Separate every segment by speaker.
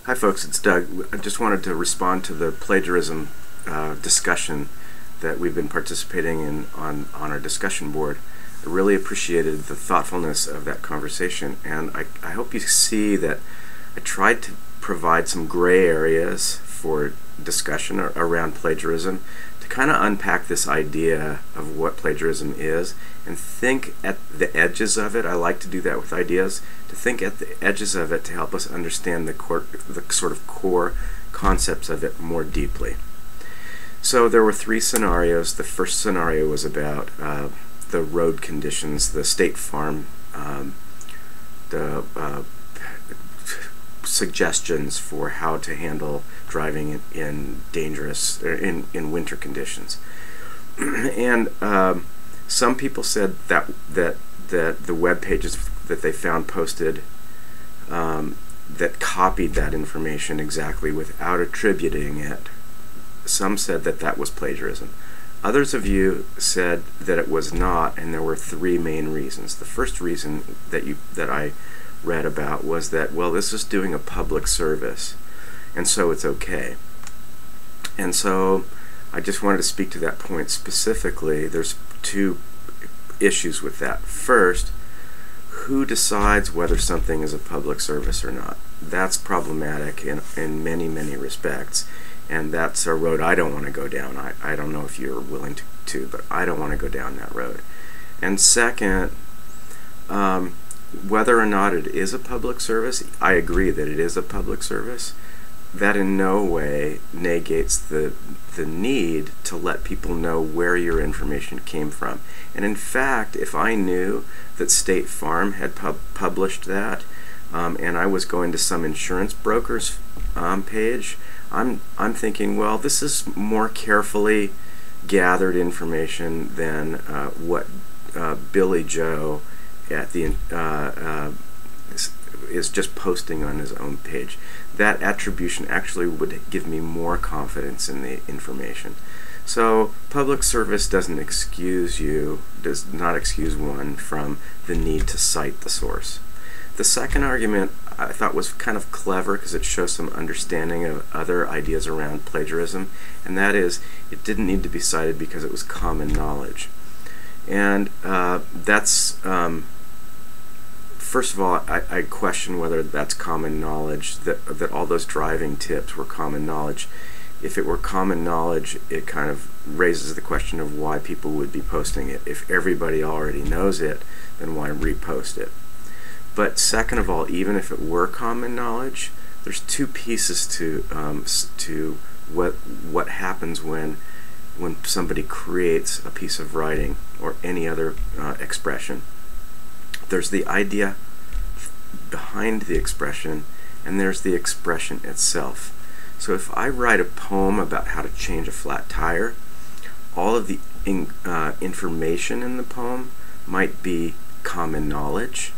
Speaker 1: Hi folks, it's Doug. I just wanted to respond to the plagiarism discussion that we've been participating in on our discussion board. I really appreciated the thoughtfulness of that conversation, and I hope you see that I tried to provide some gray areas for discussion around plagiarism to kind of unpack this idea of what plagiarism is and think at the edges of it. I like to do that with ideas, to think at the edges of it to help us understand the sort of core concepts of it more deeply. So there were three scenarios. The first scenario was about the road conditions, the State Farm, the suggestions for how to handle driving in dangerous in winter conditions. And some people said that the web pages that they found posted that copied that information exactly without attributing it. Some said that that was plagiarism. Others of you said that it was not, and there were three main reasons. The first reason that I read about was that, well, this is doing a public service, and so it's okay. And so I just wanted to speak to that point specifically. There's two issues with that. First, who decides whether something is a public service or not? That's problematic in many, many respects, and that's a road I don't want to go down. I don't know if you're willing to, but I don't want to go down that road. And second, whether or not it is a public service, I agree that it is a public service. That in no way negates the need to let people know where your information came from. And in fact, if I knew that State Farm had published that, and I was going to some insurance broker's page, I'm thinking, well, this is more carefully gathered information than what Billy Joe at the is just posting on his own page. That attribution actually would give me more confidence in the information. So public service does not excuse one from the need to cite the source. The second argument I thought was kind of clever because it shows some understanding of other ideas around plagiarism, and that is it didn't need to be cited because it was common knowledge. And that's first of all, I question whether that's common knowledge, that all those driving tips were common knowledge. If it were common knowledge, it kind of raises the question of why people would be posting it. If everybody already knows it, then why repost it? But second of all, even if it were common knowledge, there's two pieces to what happens when somebody creates a piece of writing or any other expression. There's the idea behind the expression, and there's the expression itself. So if I write a poem about how to change a flat tire, all of the information in the poem might be common knowledge,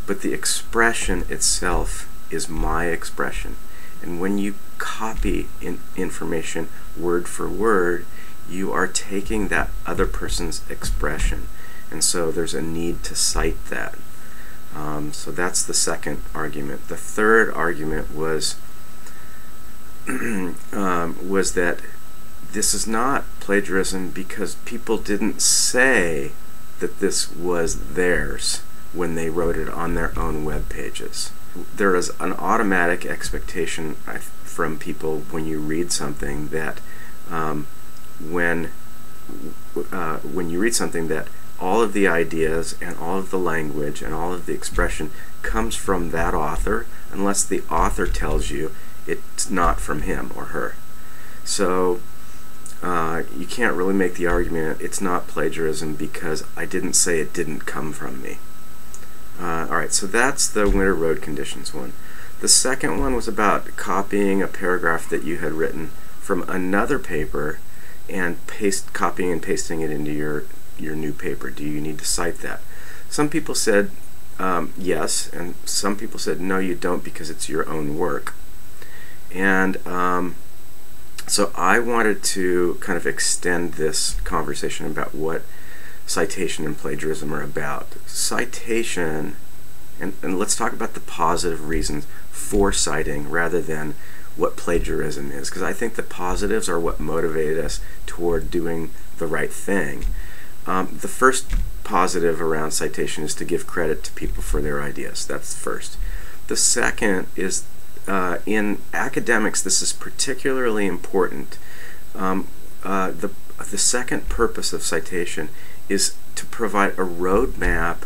Speaker 1: but the expression itself is my expression. And when you copy information word for word, you are taking that other person's expression. And so there's a need to cite that. So that's the second argument. The third argument was that this is not plagiarism because people didn't say that this was theirs when they wrote it on their own web pages. There is an automatic expectation from people when you read something that when you read something that all of the ideas and all of the language and all of the expression comes from that author, unless the author tells you it's not from him or her. So you can't really make the argument it's not plagiarism because I didn't say it didn't come from me. Alright, so that's the winter road conditions one. The second one was about copying a paragraph that you had written from another paper and copying and pasting it into your new paper. Do you need to cite that? Some people said yes, and some people said no, you don't, because it's your own work. And so I wanted to kind of extend this conversation about what citation and plagiarism are about. Citation And let's talk about the positive reasons for citing rather than what plagiarism is, because I think the positives are what motivate us toward doing the right thing. The first positive around citation is to give credit to people for their ideas. That's the first. The second is in academics, this is particularly important. The second purpose of citation is to provide a roadmap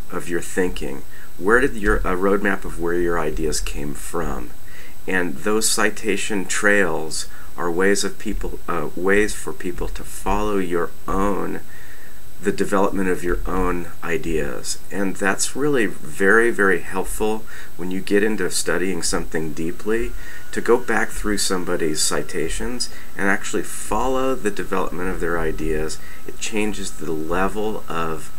Speaker 1: of your thinking. A roadmap of where your ideas came from, and those citation trails are ways for people to follow the development of your own ideas. And that's really very, very helpful when you get into studying something deeply, to go back through somebody's citations and actually follow the development of their ideas. It changes the level of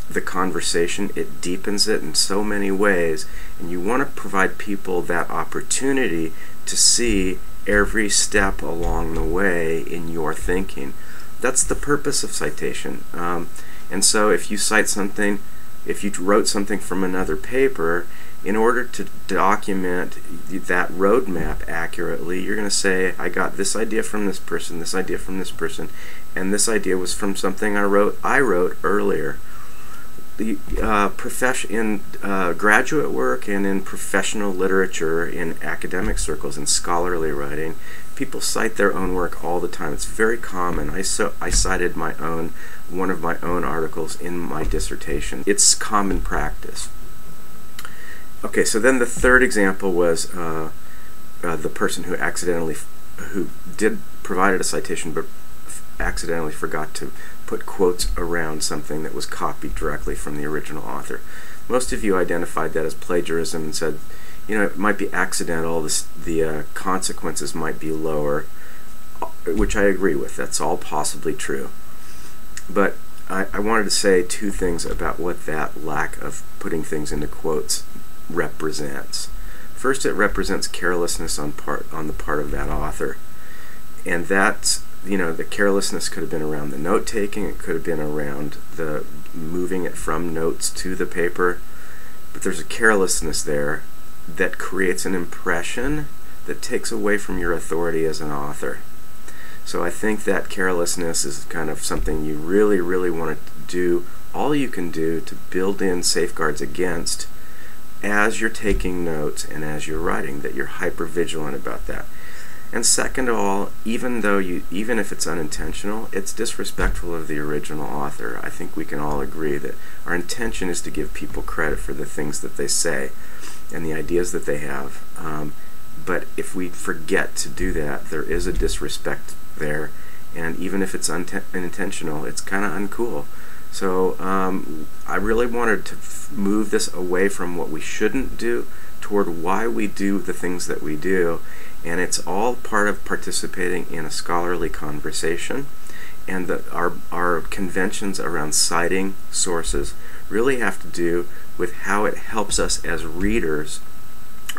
Speaker 1: the conversation, it deepens it in so many ways, and you want to provide people that opportunity to see every step along the way in your thinking. That's the purpose of citation. And so if you cite something, if you wrote something from another paper, in order to document that roadmap accurately, you're going to say, I got this idea from this person, this idea from this person, and this idea was from something I wrote earlier. In graduate work and in professional literature, in academic circles, in scholarly writing, people cite their own work all the time. It's very common. I cited one of my own articles in my dissertation. It's common practice. Okay, so then the third example was the person who provided a citation but accidentally forgot to put quotes around something that was copied directly from the original author. Most of you identified that as plagiarism and said, it might be accidental, the consequences might be lower, which I agree with. That's all possibly true. But I wanted to say two things about what that lack of putting things into quotes represents. First, it represents carelessness on the part of that author. And that's, the carelessness could have been around the note-taking, it could have been around the moving it from notes to the paper, but there's a carelessness there that creates an impression that takes away from your authority as an author. So I think that carelessness is kind of something you really, really want to do all you can do to build in safeguards against as you're taking notes and as you're writing, that you're hyper vigilant about that. And second of all, even if it's unintentional, it's disrespectful of the original author. I think we can all agree that our intention is to give people credit for the things that they say and the ideas that they have. But if we forget to do that, there is a disrespect there, and even if it's unintentional, it's kind of uncool. So I really wanted to move this away from what we shouldn't do toward why we do the things that we do, and it's all part of participating in a scholarly conversation, and our conventions around citing sources really have to do with how it helps us as readers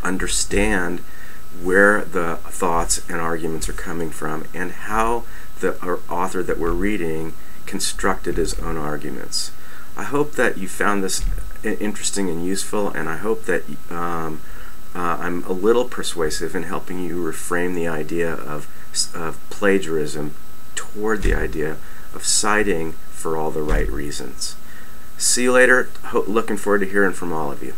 Speaker 1: understand where the thoughts and arguments are coming from and how the author that we're reading constructed his own arguments. I hope that you found this interesting and useful, and I hope that I'm a little persuasive in helping you reframe the idea of plagiarism toward the idea of citing for all the right reasons. See you later. Looking forward to hearing from all of you.